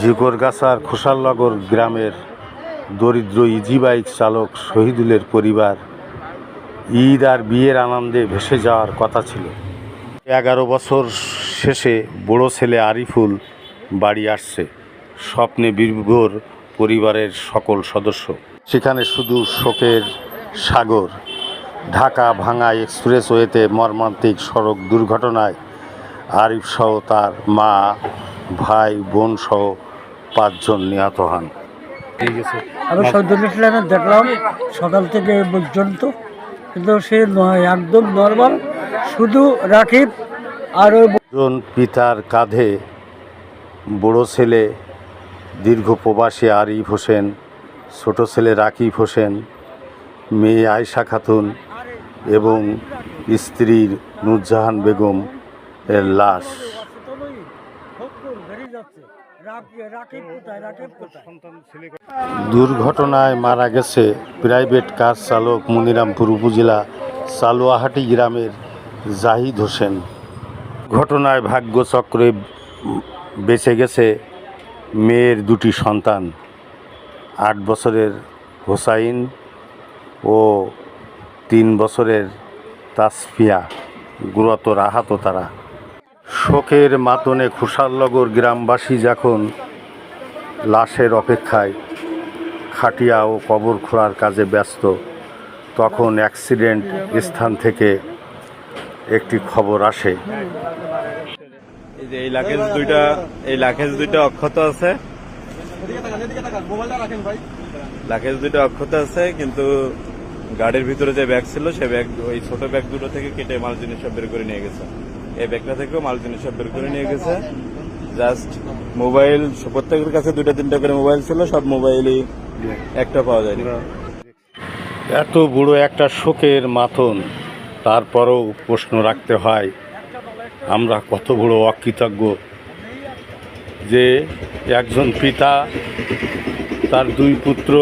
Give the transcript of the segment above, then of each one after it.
ঝিকরগাছার খোসালনগর গ্রামের দরিদ্র easy bike চালক শহীদুলের পরিবার ঈদ আর বিয়ের আনন্দে ভেসে যাওয়ার কথা ছিল। 11 বছর শেষে বড় ছেলে আরিফুল বাড়ি আসছে, স্বপ্নে বিভোর পরিবারের সকল সদস্য। সেখানে শুধু শোকের সাগর। ঢাকা ভাঙা এক্সপ্রেসওয়েতে মর্মান্তিক সড়ক দুর্ঘটনায় আরিফ সহ তার মা, ভাই, বোন সহ 5 জন নিহত হন। আমি সৌন্দর্য দেখলাম সকাল থেকে পর্যন্ত, কিন্তু সে একদম নর্মাল, শুধু রাকিব আর ওই পিতার কাঁধে বড় ছেলে দীর্ঘ প্রবাসী আরিফ হোসেন, ছোট ছেলে রাকিব হোসেন, মেয়ে আয়েশা খাতুন এবং স্ত্রীর নুরজাহান বেগম এর লাশ। দুর্ঘটনায় মারা গেছে প্রাইভেট কার চালক মনিরামপুর উপজেলা সালুয়াহাটি গ্রামের জাহিদ হোসেন। ঘটনায় ভাগ্যচক্রে বেঁচে গেছে মেয়ের 2টি সন্তান, 8 বছরের হোসাইন ও 3 বছরের তাসফিয়া। গুরুতর আহত তারা। শোকের মাতনে খোসালনগর গ্রামবাসী যখন লাশের অপেক্ষায় খাটিয়া ও কবর খোঁড়ার কাজে ব্যস্ত, তখন অ্যাক্সিডেন্ট স্থান থেকে একটি খবর আসে। এই লাকেজ দুইটা অক্ষত আছে, কিন্তু গাড়ির ভিতরে যে ব্যাগ ছিল সে ব্যাগ, ওই ছোট ব্যাগ দুটো থেকে কেটে মাল জিনিস সব বের করে নিয়ে গেছে। এই ব্যাগটা থেকেও মাল জিনিস সব বের করে নিয়ে গেছে। জাস্ট মোবাইল, প্রত্যেকের কাছে 2-3টা করে মোবাইল ছিল, সব মোবাইলই একটা পাওয়া যায়নি। এত বড় একটা শোকের মাতন, তারপরও প্রশ্ন রাখতে হয় আমরা কত বড় অকৃতজ্ঞ যে একজন পিতা তার 2 পুত্র,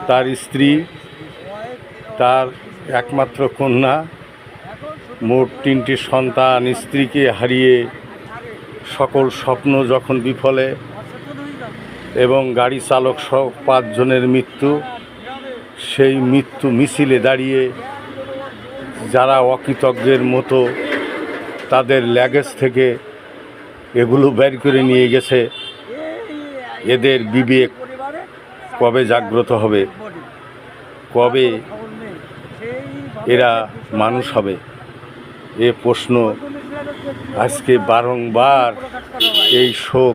তার স্ত্রী, তার একমাত্র কন্যা, মোট 3টি সন্তান, স্ত্রীকে হারিয়ে সকল স্বপ্ন যখন বিফলে এবং গাড়ি চালক সহ 5 জনের মৃত্যু, সেই মৃত্যু মিছিলে দাঁড়িয়ে যারা অকৃতজ্ঞের মতো তাদের লাগেজ থেকে এগুলো বের করে নিয়ে গেছে, এদের বিবেক কবে জাগ্রত হবে, কবে এরা মানুষ হবে? এ প্রশ্ন আজকে বারংবার এই শোক